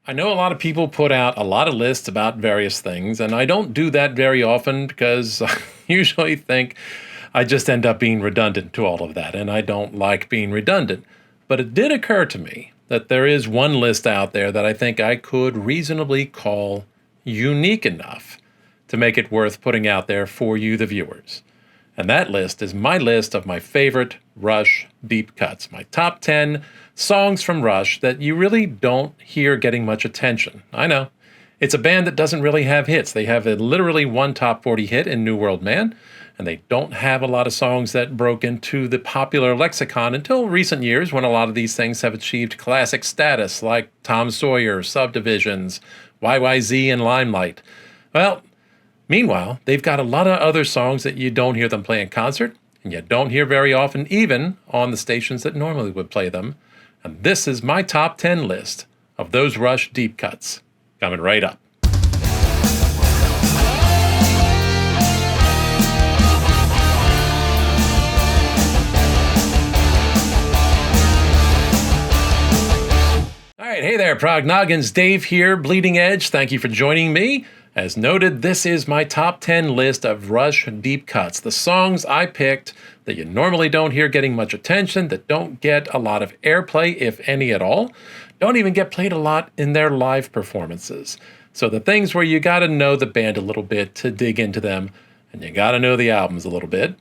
I know a lot of people put out a lot of lists about various things, and I don't do that very often because I usually think I just end up being redundant to all of that, and I don't like being redundant. But it did occur to me that there is one list out there that I think I could reasonably call unique enough to make it worth putting out there for you, the viewers. And that list is my list of my favorite Rush deep cuts, my top 10 songs from Rush that you really don't hear getting much attention. I know. It's a band that doesn't really have hits. They have literally one top 40 hit in New World Man, and they don't have a lot of songs that broke into the popular lexicon until recent years when a lot of these things have achieved classic status, like Tom Sawyer, Subdivisions, YYZ, and Limelight. Well, meanwhile, they've got a lot of other songs that you don't hear them play in concert, and you don't hear very often even on the stations that normally would play them. And this is my top 10 list of those Rush deep cuts. Coming right up. All right, hey there, Prog Noggins. Dave here, Bleeding Edge. Thank you for joining me. As noted, this is my top 10 list of Rush deep cuts, the songs I picked that you normally don't hear getting much attention, that don't get a lot of airplay, if any at all, don't even get played a lot in their live performances. So the things where you gotta know the band a little bit to dig into them, and you gotta know the albums a little bit.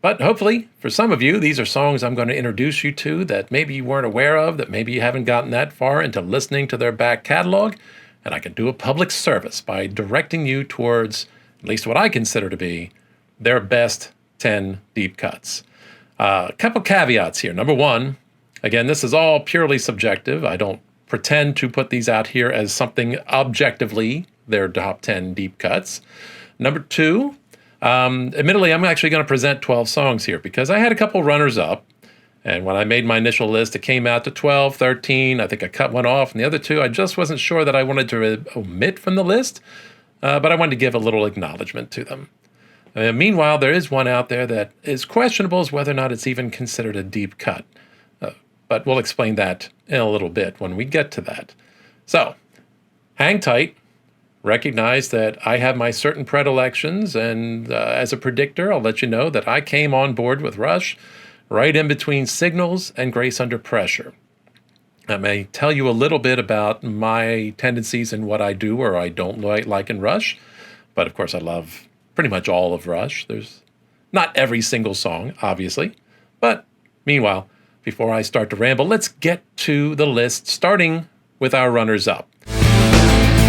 But hopefully, for some of you, these are songs I'm going to introduce you to that maybe you weren't aware of, that maybe you haven't gotten that far into listening to their back catalog, and I can do a public service by directing you towards at least what I consider to be their best 10 deep cuts. A couple caveats here. Number one, again, this is all purely subjective. I don't pretend to put these out here as something objectively their top 10 deep cuts. Number two, admittedly, I'm actually going to present 12 songs here because I had a couple runners-up. And when I made my initial list, it came out to 12, 13. I think I cut one off. And the other two, I just wasn't sure that I wanted to omit from the list. But I wanted to give a little acknowledgement to them. Meanwhile, there is one out there that is questionable as whether or not it's even considered a deep cut. But we'll explain that in a little bit when we get to that. So, hang tight. Recognize that I have my certain predilections. And as a predictor, I'll let you know that I came on board with Rush right in between Signals and Grace Under Pressure. I may tell you a little bit about my tendencies and what I do or I don't like in Rush, but of course I love pretty much all of Rush. There's not every single song, obviously, but meanwhile, before I start to ramble, let's get to the list, starting with our runners-up.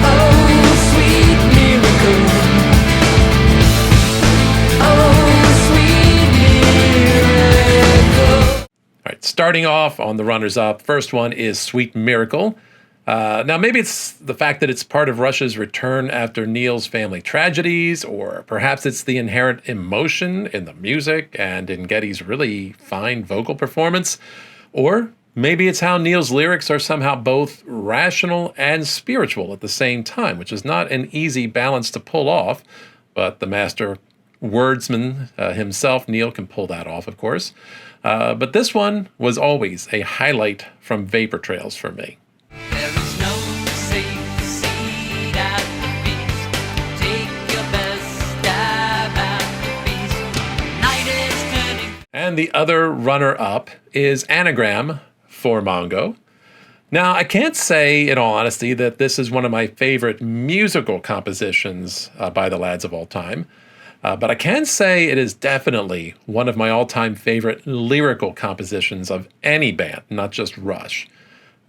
Oh, sweet miracle. All right, starting off on the runners-up, first one is Sweet Miracle. Now, maybe it's the fact that it's part of Rush's return after Neil's family tragedies, or perhaps it's the inherent emotion in the music and in Geddy's really fine vocal performance, or maybe it's how Neil's lyrics are somehow both rational and spiritual at the same time, which is not an easy balance to pull off, but the master wordsman himself, Neil, can pull that off, of course. But this one was always a highlight from Vapor Trails for me. There is no safe seat at the feast. Take your best stab at the beast. Night is turning. And the other runner-up is Anagram for Mongo. Now, I can't say, in all honesty, that this is one of my favorite musical compositions by the lads of all time. But I can say it is definitely one of my all-time favorite lyrical compositions of any band, not just Rush.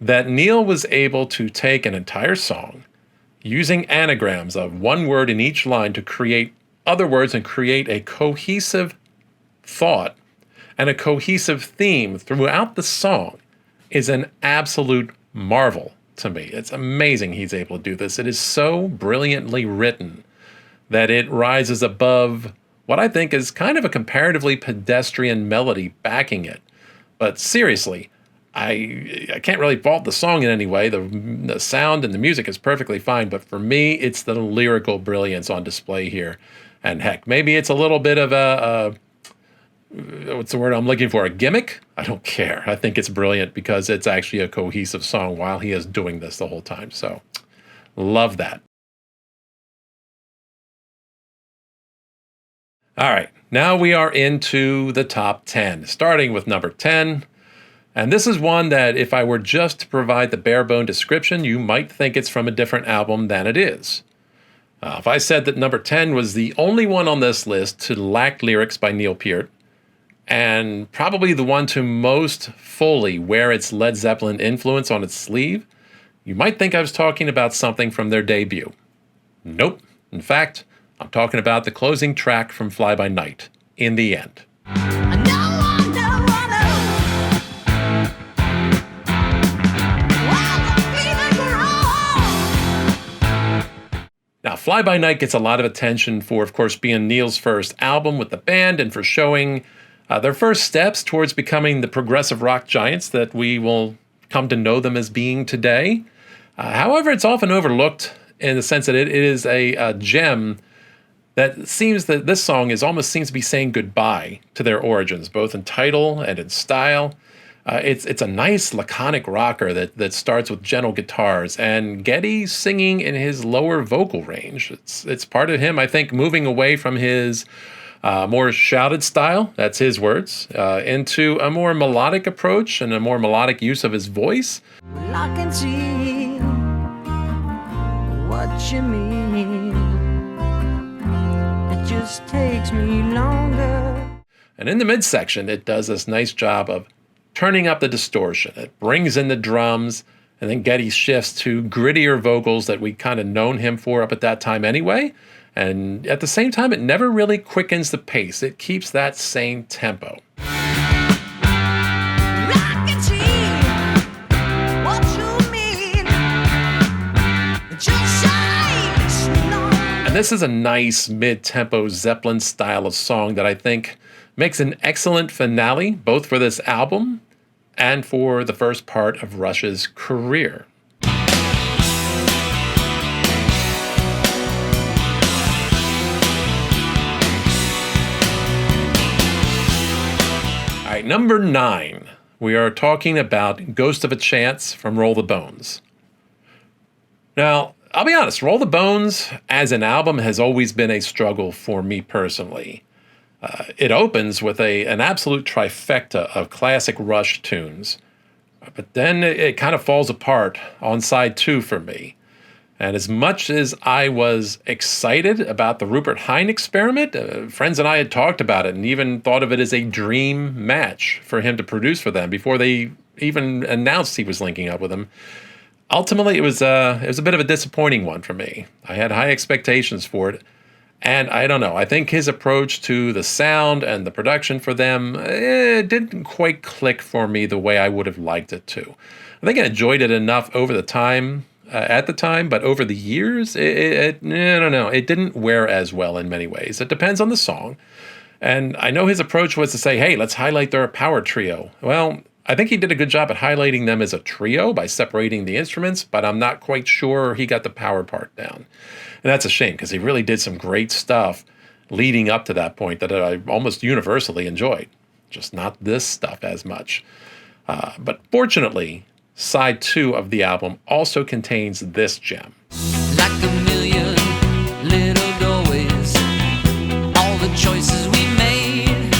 That Neil was able to take an entire song, using anagrams of one word in each line to create other words and create a cohesive thought and a cohesive theme throughout the song, is an absolute marvel to me. It's amazing he's able to do this. It is so brilliantly written that it rises above what I think is kind of a comparatively pedestrian melody backing it. But seriously, I can't really fault the song in any way. The sound and the music is perfectly fine, but for me, it's the lyrical brilliance on display here. And heck, maybe it's a little bit of a what's the word I'm looking for? A gimmick? I don't care. I think it's brilliant because it's actually a cohesive song while he is doing this the whole time. So love that. All right, now we are into the top 10, starting with number 10. And this is one that if I were just to provide the bare bone description, you might think it's from a different album than it is. If I said that number 10 was the only one on this list to lack lyrics by Neil Peart, and probably the one to most fully wear its Led Zeppelin influence on its sleeve, you might think I was talking about something from their debut. Nope. In fact, I'm talking about the closing track from Fly By Night, In the End. Now, Fly By Night gets a lot of attention for, of course, being Neil's first album with the band and for showing their first steps towards becoming the progressive rock giants that we will come to know them as being today. However, it's often overlooked in the sense that it is a gem that seems that this song almost seems to be saying goodbye to their origins, both in title and in style. It's a nice laconic rocker that starts with gentle guitars and Geddy singing in his lower vocal range. It's part of him, I think, moving away from his more shouted style, that's his words, into a more melodic approach and a more melodic use of his voice. Well, I can see what you mean. It just takes me longer. And in the midsection, it does this nice job of turning up the distortion. It brings in the drums, and then Geddy shifts to grittier vocals that we kind of known him for up at that time anyway. And at the same time, it never really quickens the pace. It keeps that same tempo. And this is a nice mid-tempo Zeppelin style of song that I think makes an excellent finale, both for this album and for the first part of Rush's career. All right, number 9. We are talking about Ghost of a Chance from Roll the Bones. Now, I'll be honest, Roll the Bones as an album has always been a struggle for me personally. It opens with an absolute trifecta of classic Rush tunes, but then it kind of falls apart on side 2 for me. And as much as I was excited about the Rupert Hine experiment, friends and I had talked about it and even thought of it as a dream match for him to produce for them before they even announced he was linking up with them. Ultimately, it was a bit of a disappointing one for me. I had high expectations for it. And I don't know, I think his approach to the sound and the production for them, it didn't quite click for me the way I would have liked it to. I think I enjoyed it enough over the time, at the time, but over the years, I don't know, it didn't wear as well in many ways. It depends on the song. And I know his approach was to say, hey, let's highlight their power trio. Well, I think he did a good job at highlighting them as a trio by separating the instruments, but I'm not quite sure he got the power part down. And that's a shame because he really did some great stuff leading up to that point that I almost universally enjoyed. Just not this stuff as much. But fortunately, side 2 of the album also contains this gem. Like a million little doorways, all the choices we made,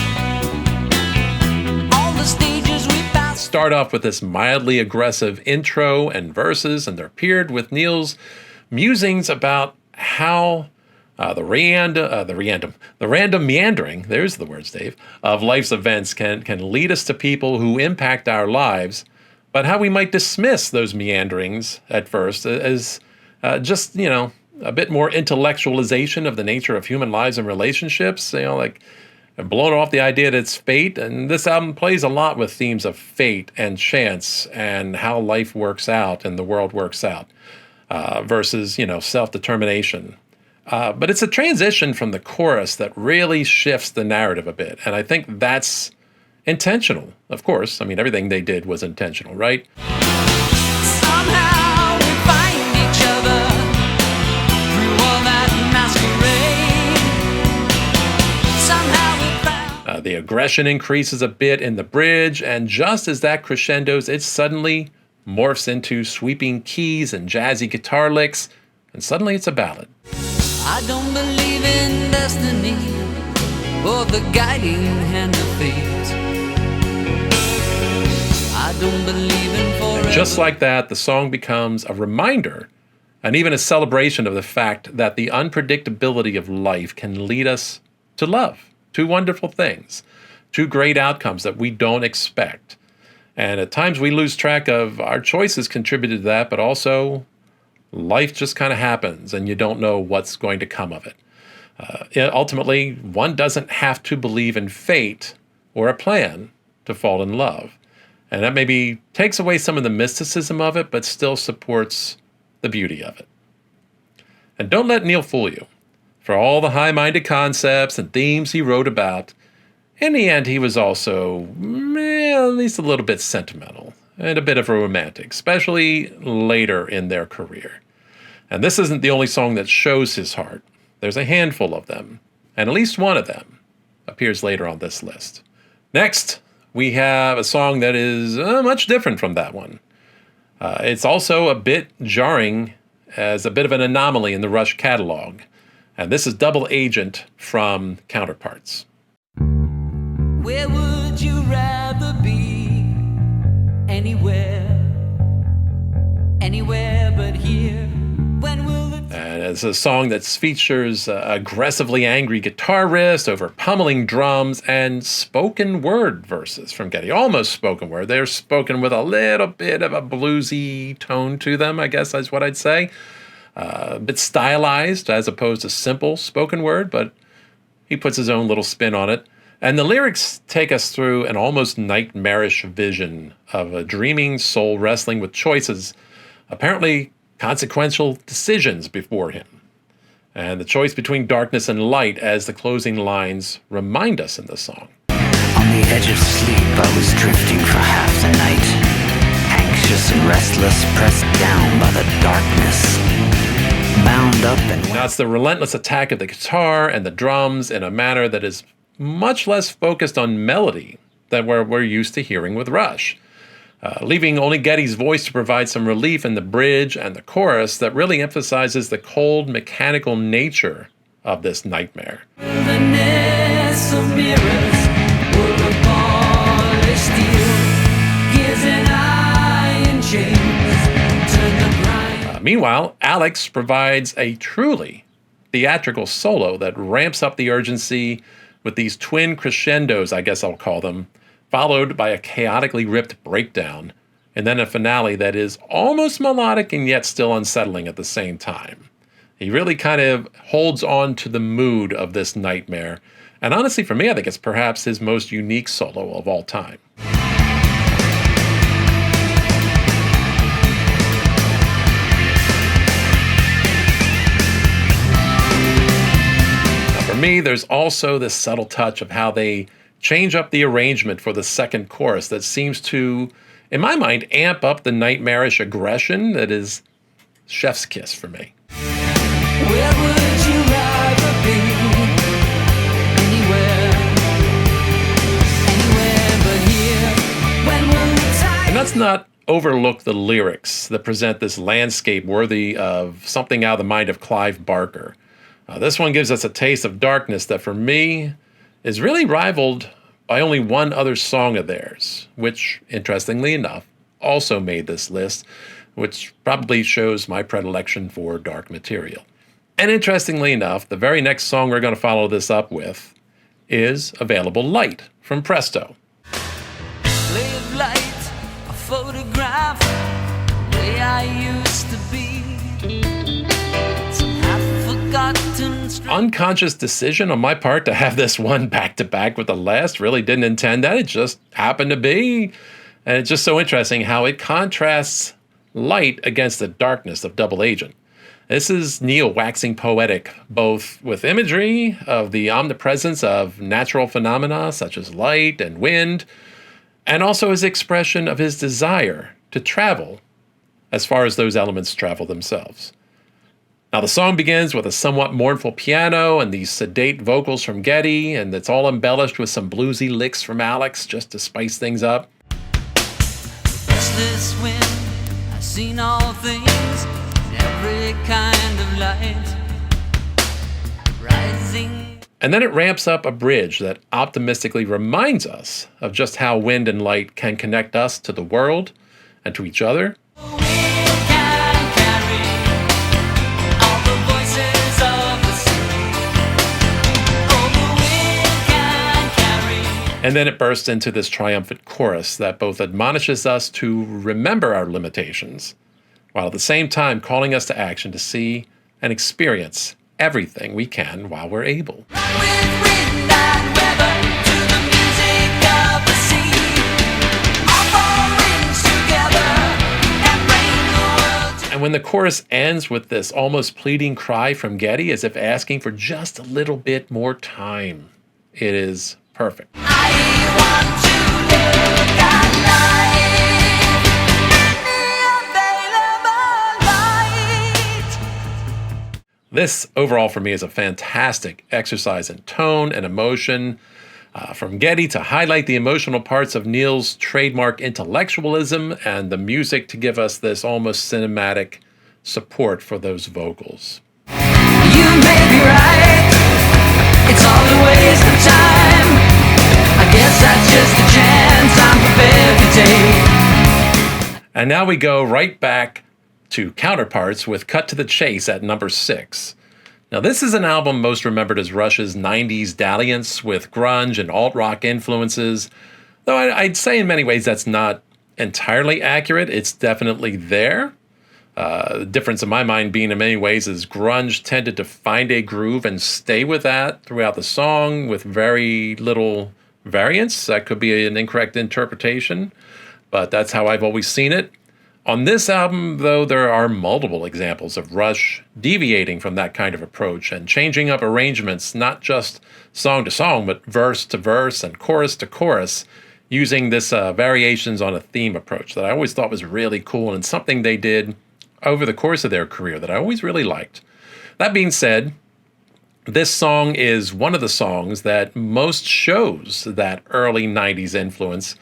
all the stages we passed. Start off with this mildly aggressive intro and verses, and they're paired with Neil's musings about how the random meandering, there's the words, Dave, of life's events can lead us to people who impact our lives, but how we might dismiss those meanderings at first as just, a bit more intellectualization of the nature of human lives and relationships, like blown off the idea that it's fate. And this album plays a lot with themes of fate and chance and how life works out and the world works out. Versus, self-determination. But it's a transition from the chorus that really shifts the narrative a bit. And I think that's intentional. Of course, everything they did was intentional, right? Somehow we find each other through all that masquerade. Somehow we found The Aggression increases a bit in the bridge, and just as that crescendos, it suddenly morphs into sweeping keys and jazzy guitar licks, and suddenly it's a ballad. I don't believe in destiny or the guiding hand of fate. I don't believe in forever. And just like that, the song becomes a reminder and even a celebration of the fact that the unpredictability of life can lead us to love, to wonderful things, to great outcomes that we don't expect. And at times we lose track of our choices contributed to that, but also life just kind of happens and you don't know what's going to come of it. Ultimately, one doesn't have to believe in fate or a plan to fall in love. And that maybe takes away some of the mysticism of it, but still supports the beauty of it. And don't let Neil fool you. For all the high-minded concepts and themes he wrote about, in the end he was also at least a little bit sentimental and a bit of a romantic, especially later in their career. And this isn't the only song that shows his heart. There's a handful of them, and at least one of them appears later on this list. Next, we have a song that is much different from that one. It's also a bit jarring as a bit of an anomaly in the Rush catalog. And this is Double Agent from Counterparts. Where would you rather be? Anywhere but here. When will the And it's a song that features aggressively angry guitar riffs over pummeling drums and spoken word verses from Geddy. Almost spoken word. They're spoken with a little bit of a bluesy tone to them, I guess is what I'd say. A bit stylized as opposed to simple spoken word, but he puts his own little spin on it. And the lyrics take us through an almost nightmarish vision of a dreaming soul wrestling with choices, apparently consequential decisions before him. And the choice between darkness and light, as the closing lines remind us in the song. On the edge of sleep, I was drifting for half the night, anxious and restless, pressed down by the darkness, bound up and... Now it's the relentless attack of the guitar and the drums in a manner that is much less focused on melody than we're used to hearing with Rush, leaving only Geddy's voice to provide some relief in the bridge and the chorus that really emphasizes the cold, mechanical nature of this nightmare. wilderness of mirrors were of polished steel, gears and iron chains turned the grind. Meanwhile, Alex provides a truly theatrical solo that ramps up the urgency with these twin crescendos, I guess I'll call them, followed by a chaotically ripped breakdown, and then a finale that is almost melodic and yet still unsettling at the same time. He really kind of holds on to the mood of this nightmare, and honestly for me I think it's perhaps his most unique solo of all time. For me, there's also this subtle touch of how they change up the arrangement for the second chorus that seems to, in my mind, amp up the nightmarish aggression that is chef's kiss for me. Where would you rather be? Anywhere but here. When will the time... And let's not overlook the lyrics that present this landscape worthy of something out of the mind of Clive Barker. This one gives us a taste of darkness that for me is really rivaled by only one other song of theirs, which, interestingly enough, also made this list, which probably shows my predilection for dark material. And interestingly enough, the very next song we're going to follow this up with is Available Light from Presto. Play of light, a photograph, the way I used to be. Some half-forgotten strength. Unconscious decision on my part to have this one back-to-back with the last. Really didn't intend that. It just happened to be. And it's just so interesting how it contrasts light against the darkness of Double Agent. This is Neil waxing poetic, both with imagery of the omnipresence of natural phenomena such as light and wind, and also his expression of his desire to travel as far as those elements travel themselves. Now, the song begins with a somewhat mournful piano and these sedate vocals from Geddy, and it's all embellished with some bluesy licks from Alex just to spice things up. Restless wind, I've seen all things, every kind of light, rising. And then it ramps up a bridge that optimistically reminds us of just how wind and light can connect us to the world and to each other. And then it bursts into this triumphant chorus that both admonishes us to remember our limitations, while at the same time calling us to action to see and experience everything we can while we're able. And when the chorus ends with this almost pleading cry from Geddy, as if asking for just a little bit more time, it is perfect. This, overall, for me, is a fantastic exercise in tone and emotion, from Geddy to highlight the emotional parts of Neil's trademark intellectualism, and the music to give us this almost cinematic support for those vocals. You may be right, it's all a waste of time. I guess that's just a chance I'm prepared to take. And now we go right back to counterparts with Cut to the Chase at number 6. Now, this is an album most remembered as Rush's 90s dalliance with grunge and alt-rock influences, though I'd say in many ways that's not entirely accurate. It's definitely there. The difference in my mind being in many ways is grunge tended to find a groove and stay with that throughout the song with very little variance. That could be an incorrect interpretation, but that's how I've always seen it. On this album, though, there are multiple examples of Rush deviating from that kind of approach and changing up arrangements, not just song to song, but verse to verse and chorus to chorus, using this variations on a theme approach that I always thought was really cool and something they did over the course of their career that I always really liked. That being said, this song is one of the songs that most shows that early 90s influence,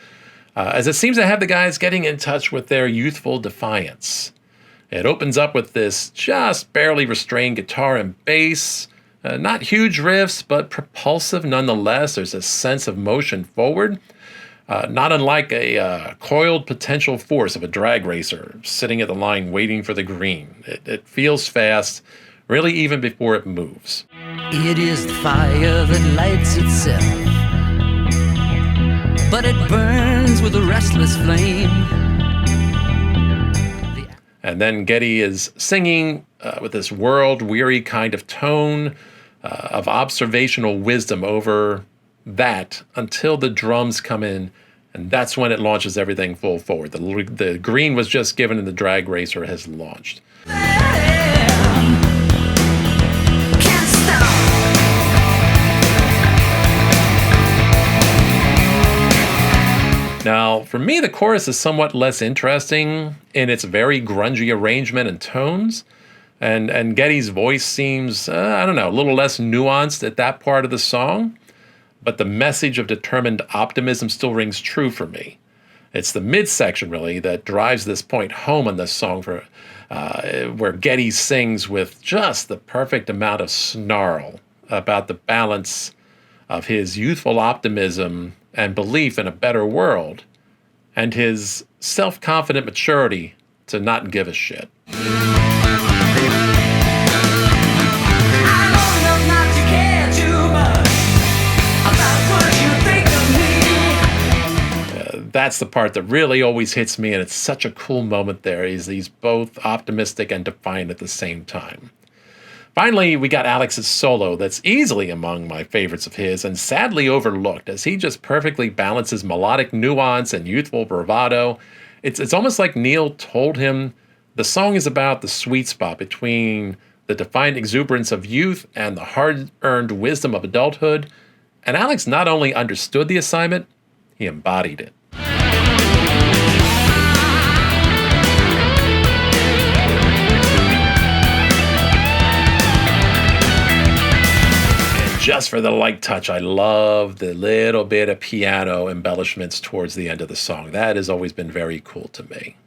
as it seems to have the guys getting in touch with their youthful defiance. It opens up with this just barely restrained guitar and bass, not huge riffs, but propulsive nonetheless. There's a sense of motion forward, not unlike a coiled potential force of a drag racer sitting at the line waiting for the green. It feels fast, really even before it moves. It is the fire that lights itself, but it burns with a restless flame. And then Geddy is singing with this world-weary kind of tone of observational wisdom over that until the drums come in, and that's when it launches everything full forward. The green was just given and the drag racer has launched. Now, for me, the chorus is somewhat less interesting in its very grungy arrangement and tones, and Geddy's voice seems, a little less nuanced at that part of the song, but the message of determined optimism still rings true for me. It's the midsection, really, that drives this point home on this song, where Geddy sings with just the perfect amount of snarl about the balance of his youthful optimism and belief in a better world, and his self-confident maturity to not give a shit. That's the part that really always hits me, and it's such a cool moment there. He's both optimistic and defiant at the same time. Finally, we got Alex's solo that's easily among my favorites of his and sadly overlooked, as he just perfectly balances melodic nuance and youthful bravado. It's almost like Neil told him the song is about the sweet spot between the defiant exuberance of youth and the hard-earned wisdom of adulthood, and Alex not only understood the assignment, he embodied it. Just for the light touch, I love the little bit of piano embellishments towards the end of the song. That has always been very cool to me.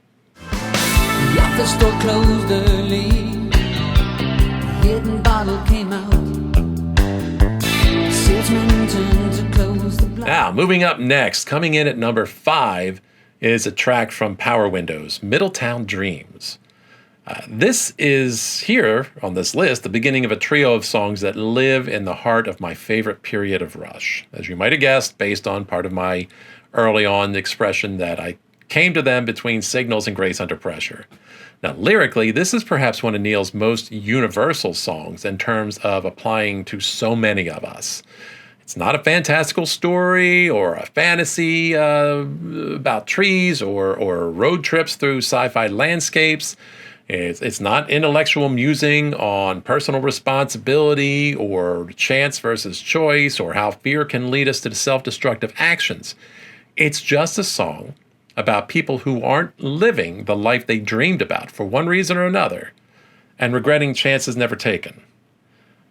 The office door closed early. The hidden bottle came out. The salesman turned to close the blind. Now, moving up next, coming in at number 5 is a track from Power Windows, Middletown Dreams. This is here on this list, the beginning of a trio of songs that live in the heart of my favorite period of Rush. As you might have guessed, based on part of my early on expression that I came to them between Signals and Grace Under Pressure. Now, lyrically, this is perhaps one of Neil's most universal songs in terms of applying to so many of us. It's not a fantastical story or a fantasy about trees or road trips through sci-fi landscapes. It's not intellectual musing on personal responsibility or chance versus choice or how fear can lead us to self-destructive actions. It's just a song about people who aren't living the life they dreamed about for one reason or another and regretting chances never taken.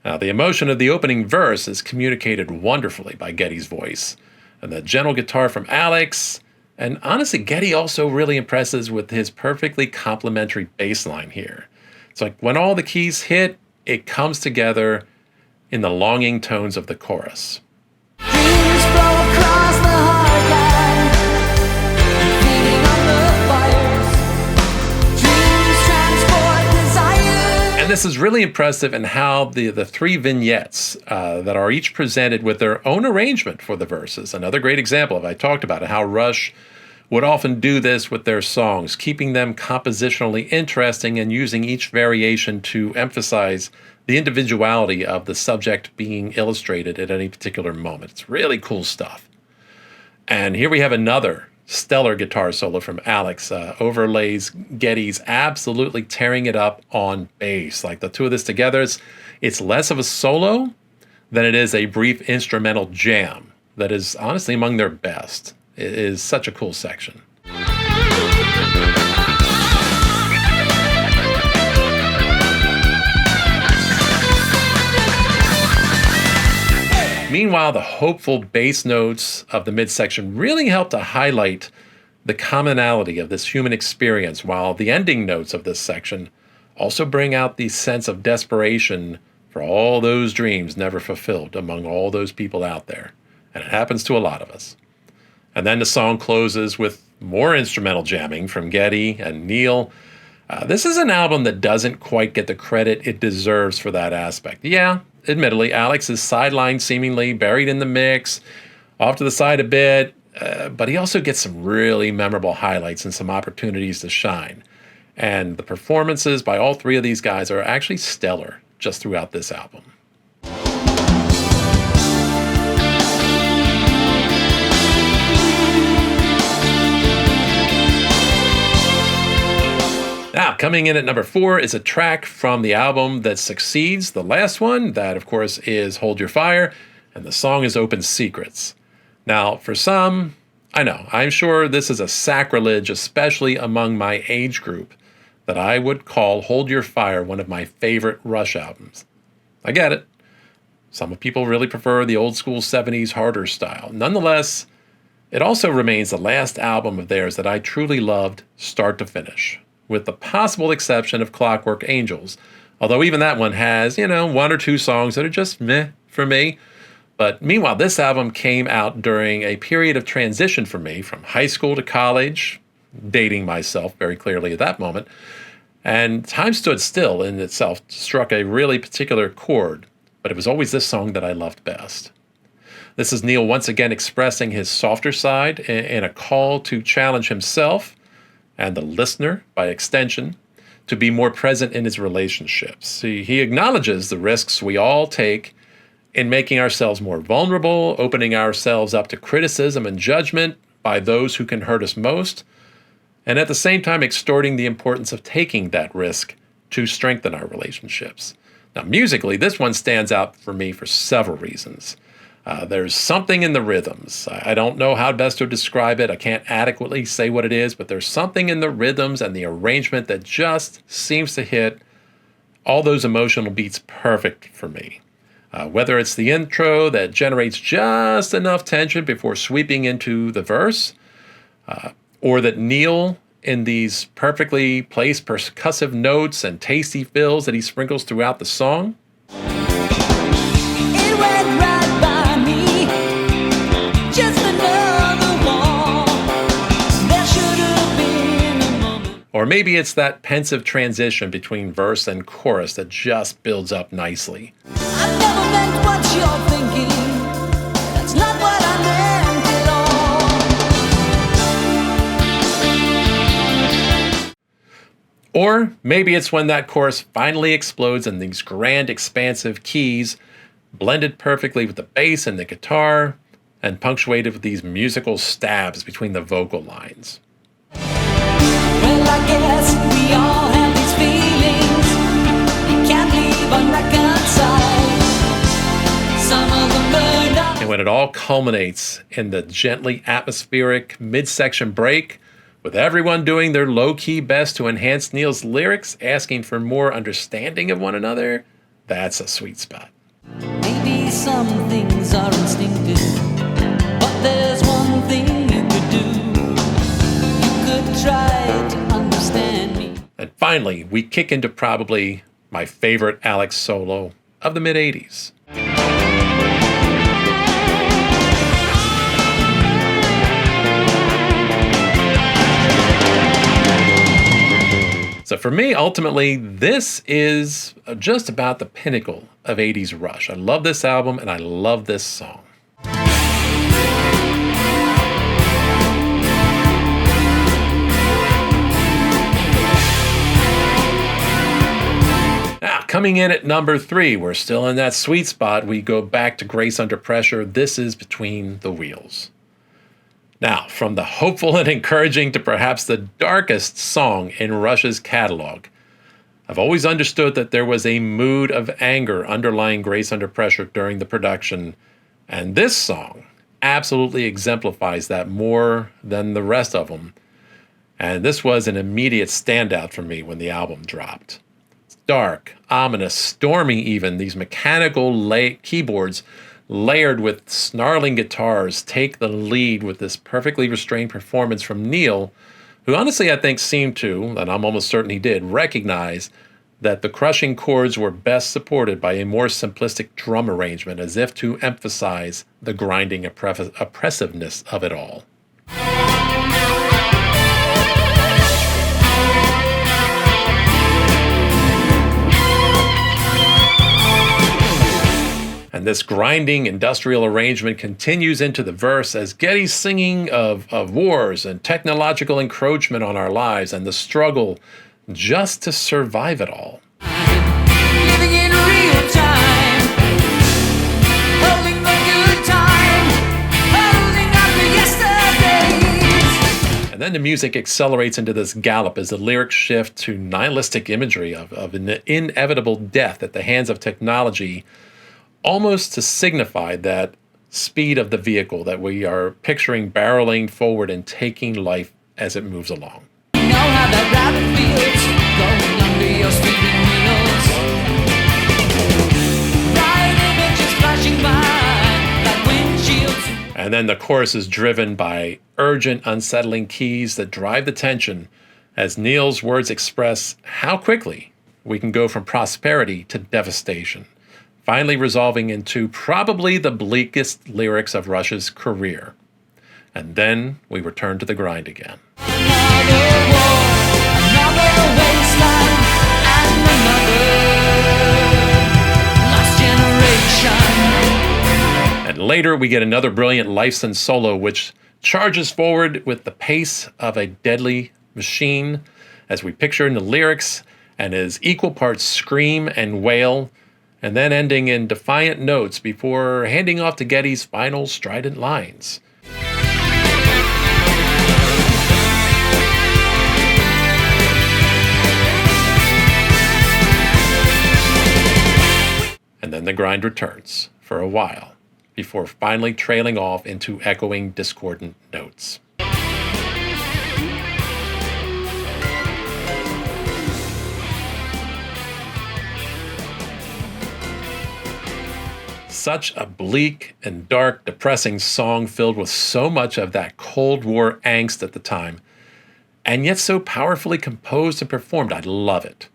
Now, the emotion of the opening verse is communicated wonderfully by Geddy's voice, and the gentle guitar from Alex. And honestly, Geddy also really impresses with his perfectly complementary bass line here. It's like when all the keys hit, it comes together in the longing tones of the chorus. Dreams flow across the hard line, feeding on the fires. Dreams transport desire. And this is really impressive in how the 3 vignettes that are each presented with their own arrangement for the verses. Another great example of, I talked about it, how Rush would often do this with their songs, keeping them compositionally interesting and using each variation to emphasize the individuality of the subject being illustrated at any particular moment. It's really cool stuff. And here we have another stellar guitar solo from Alex, overlays Geddy's absolutely tearing it up on bass. Like the two of this together, it's less of a solo than it is a brief instrumental jam that is honestly among their best. It is such a cool section. Meanwhile, the hopeful bass notes of the midsection really help to highlight the commonality of this human experience, while the ending notes of this section also bring out the sense of desperation for all those dreams never fulfilled among all those people out there. And it happens to a lot of us. And then the song closes with more instrumental jamming from Geddy and Neil. This is an album that doesn't quite get the credit it deserves for that aspect. Yeah, admittedly, Alex is sidelined, seemingly buried in the mix, off to the side a bit, but he also gets some really memorable highlights and some opportunities to shine. And the performances by all 3 of these guys are actually stellar just throughout this album. Now, coming in at number 4 is a track from the album that succeeds the last one. That, of course, is Hold Your Fire, and the song is Open Secrets. Now, for some, I'm sure this is a sacrilege, especially among my age group, that I would call Hold Your Fire one of my favorite Rush albums. I get it. Some people really prefer the old school 70s harder style. Nonetheless, it also remains the last album of theirs that I truly loved start to finish, with the possible exception of Clockwork Angels. Although even that one has, 1 or 2 songs that are just meh for me. But meanwhile, this album came out during a period of transition for me from high school to college, dating myself very clearly at that moment. And Time Stood Still in itself struck a really particular chord, but it was always this song that I loved best. This is Neil once again expressing his softer side in a call to challenge himself and the listener, by extension, to be more present in his relationships. He acknowledges the risks we all take in making ourselves more vulnerable, opening ourselves up to criticism and judgment by those who can hurt us most, and at the same time extorting the importance of taking that risk to strengthen our relationships. Now, musically, this one stands out for me for several reasons. There's something in the rhythms. I don't know how best to describe it. I can't adequately say what it is, but there's something in the rhythms and the arrangement that just seems to hit all those emotional beats perfect for me. Whether it's the intro that generates just enough tension before sweeping into the verse, or that Neil, in these perfectly placed percussive notes and tasty fills that he sprinkles throughout the song. It went right by me, just another wall. There should have been a moment. Or maybe it's that pensive transition between verse and chorus that just builds up nicely. I never meant what you're thinking. That's not what I meant at all. Or maybe it's when that chorus finally explodes in these grand, expansive keys, blended perfectly with the bass and the guitar, and punctuated with these musical stabs between the vocal lines. Well, I guess we all have these feelings. You can't leave unreconciled. Some of them burned up. And when it all culminates in the gently atmospheric midsection break, with everyone doing their low-key best to enhance Neil's lyrics, asking for more understanding of one another, that's a sweet spot. Maybe some things are instinctive, but there's one thing you could do. You could try to understand me. And finally, we kick into probably my favorite Alex solo of the mid-'80s. So for me, ultimately, this is just about the pinnacle of 80s Rush. I love this album and I love this song. Now, coming in at number 3, we're still in that sweet spot. We go back to Grace Under Pressure. This is Between the Wheels. Now, from the hopeful and encouraging to perhaps the darkest song in Rush's catalog, I've always understood that there was a mood of anger underlying Grace Under Pressure during the production, and this song absolutely exemplifies that more than the rest of them, and this was an immediate standout for me when the album dropped. It's dark, ominous, stormy even. These mechanical keyboards layered with snarling guitars take the lead with this perfectly restrained performance from Neil, who honestly I think seemed to, and I'm almost certain he did, recognize that the crushing chords were best supported by a more simplistic drum arrangement, as if to emphasize the grinding oppressiveness of it all. And this grinding industrial arrangement continues into the verse as Geddy's singing of wars and technological encroachment on our lives and the struggle just to survive it all. Living in real time, holding the good time, holding on to yesterdays. And then the music accelerates into this gallop as the lyrics shift to nihilistic imagery of an inevitable death at the hands of technology, almost to signify that speed of the vehicle that we are picturing barreling forward and taking life as it moves along. You know how that rabbit feels, going under your speeding wheels. Bright images flashing by like windshields. And then the chorus is driven by urgent, unsettling keys that drive the tension as Neil's words express how quickly we can go from prosperity to devastation, finally resolving into probably the bleakest lyrics of Rush's career. And then we return to the grind again. Another war, another wasteland, and another lost generation. And later we get another brilliant license solo which charges forward with the pace of a deadly machine as we picture in the lyrics, and is equal parts scream and wail, and then ending in defiant notes before handing off to Geddy's final strident lines. And then the grind returns for a while, before finally trailing off into echoing discordant notes. such a bleak and dark, depressing song filled with so much of that Cold War angst at the time, and yet so powerfully composed and performed. I love it.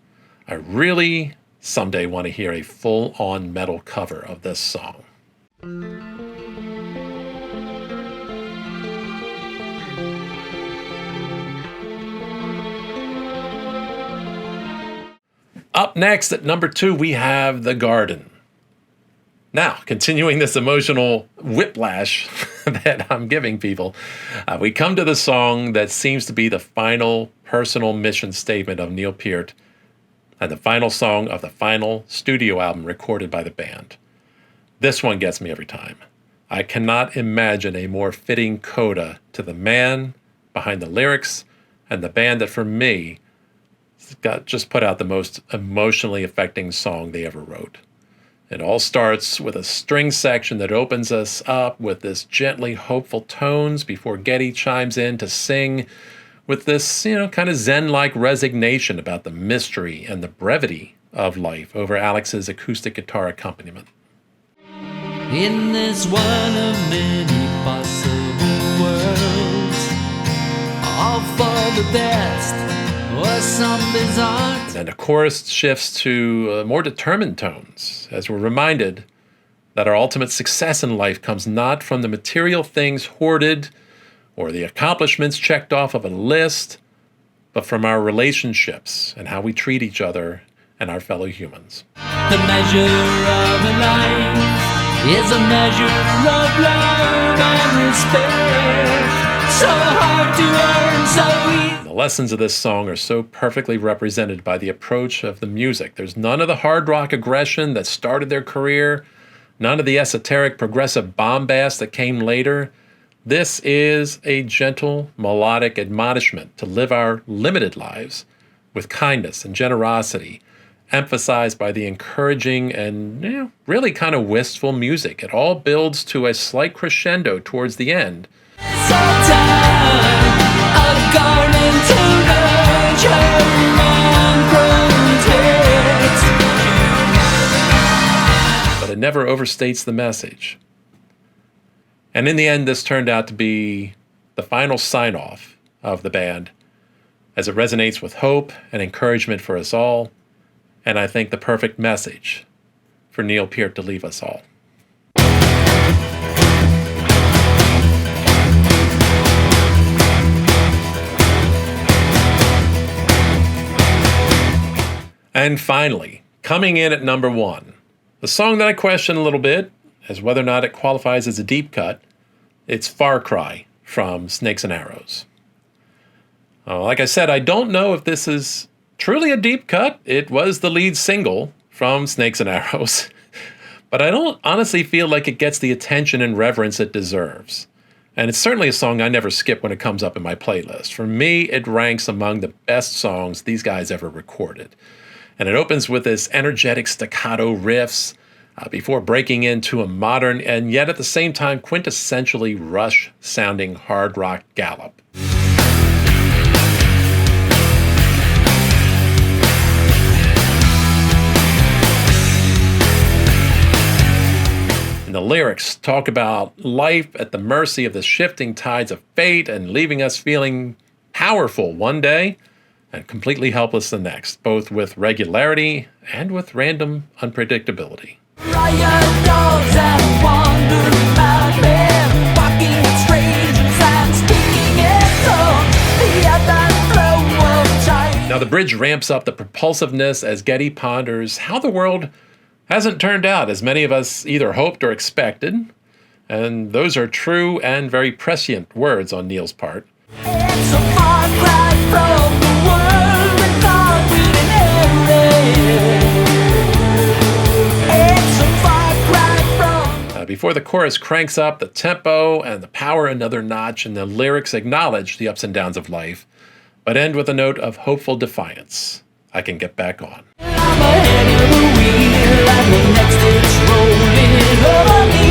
I really someday want to hear a full-on metal cover of this song. Up next at number 2, we have The Garden. Now, continuing this emotional whiplash that I'm giving people, we come to the song that seems to be the final personal mission statement of Neil Peart and the final song of the final studio album recorded by the band. This one gets me every time. I cannot imagine a more fitting coda to the man behind the lyrics and the band that, for me, just put out the most emotionally affecting song they ever wrote. It all starts with a string section that opens us up with this gently hopeful tones before Geddy chimes in to sing with this, kind of Zen-like resignation about the mystery and the brevity of life over Alex's acoustic guitar accompaniment. In this one of many possible worlds, all for the best or some bizarre. And the chorus shifts to more determined tones, as we're reminded that our ultimate success in life comes not from the material things hoarded or the accomplishments checked off of a list, but from our relationships and how we treat each other and our fellow humans. The measure of a life is a measure of love and respect. So hard to earn, so easy. The lessons of this song are so perfectly represented by the approach of the music. There's none of the hard rock aggression that started their career, none of the esoteric progressive bombast that came later. This is a gentle, melodic admonishment to live our limited lives with kindness and generosity, emphasized by the encouraging and really kind of wistful music. It all builds to a slight crescendo towards the end. But it never overstates the message. And in the end, this turned out to be the final sign-off of the band, as it resonates with hope and encouragement for us all, and I think the perfect message for Neil Peart to leave us all. And finally, coming in at number 1, the song that I question a little bit as whether or not it qualifies as a deep cut, it's Far Cry from Snakes and Arrows. Like I said, I don't know if this is truly a deep cut. It was the lead single from Snakes and Arrows, but I don't honestly feel like it gets the attention and reverence it deserves. And it's certainly a song I never skip when it comes up in my playlist. For me, it ranks among the best songs these guys ever recorded. And it opens with this energetic staccato riffs before breaking into a modern and yet at the same time quintessentially Rush-sounding hard rock gallop. And the lyrics talk about life at the mercy of the shifting tides of fate and leaving us feeling powerful one day and completely helpless the next, both with regularity and with random unpredictability. Riot dogs and wandering madmen, walking with strangers and speaking in tongues. Yet that flow of time. Now the bridge ramps up the propulsiveness as Geddy ponders how the world hasn't turned out as many of us either hoped or expected. And those are true and very prescient words on Neil's part. It's a far cry from the world we thought we'd inherit. It's a far cry from. Before the chorus cranks up the tempo and the power another notch, and the lyrics acknowledge the ups and downs of life, but end with a note of hopeful defiance. I can get back on. I'm ahead of the wheel, and the next it's rolling over me.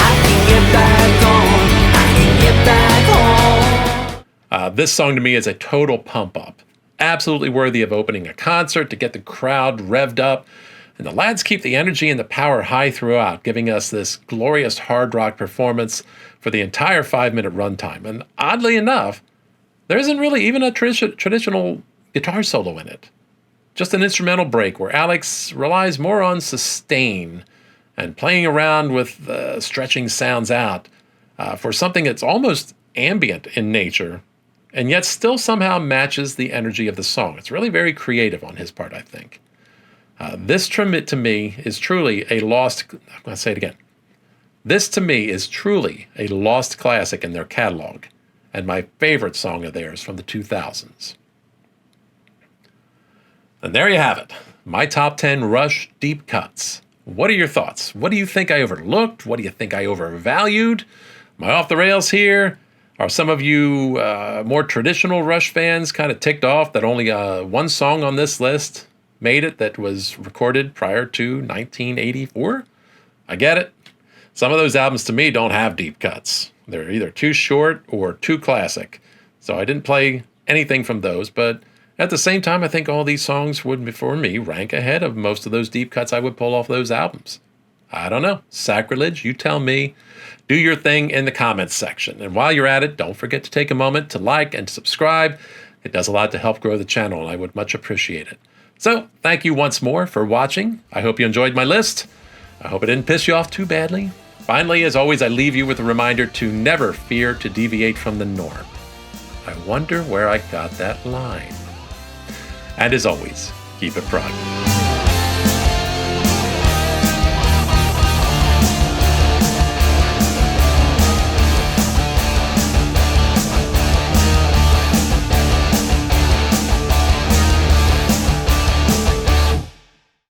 I can get back on, I can get back on. This song to me is a total pump up. Absolutely worthy of opening a concert to get the crowd revved up And the lads keep the energy and the power high throughout, giving us this glorious hard rock performance for the entire 5-minute runtime. And oddly enough, there isn't really even a traditional guitar solo in it. Just an instrumental break where Alex relies more on sustain and playing around with stretching sounds out for something that's almost ambient in nature, and yet still somehow matches the energy of the song. It's really very creative on his part, I think. This to me is truly a lost, I'm going to say it again. This to me is truly a lost classic in their catalog, and my favorite song of theirs from the 2000s. And there you have it, my top 10 Rush deep cuts. What are your thoughts? What do you think I overlooked? What do you think I overvalued? Am I off the rails here? Are some of you more traditional Rush fans kind of ticked off that only one song on this list made it that was recorded prior to 1984? I get it. Some of those albums to me don't have deep cuts. They're either too short or too classic. So I didn't play anything from those, but at the same time, I think all these songs would, for me, rank ahead of most of those deep cuts I would pull off those albums. I don't know. Sacrilege, you tell me. Do your thing in the comments section. And while you're at it, don't forget to take a moment to like and subscribe. It does a lot to help grow the channel, and I would much appreciate it. So, thank you once more for watching. I hope you enjoyed my list. I hope it didn't piss you off too badly. Finally, as always, I leave you with a reminder to never fear to deviate from the norm. I wonder where I got that line. And as always, keep it prog.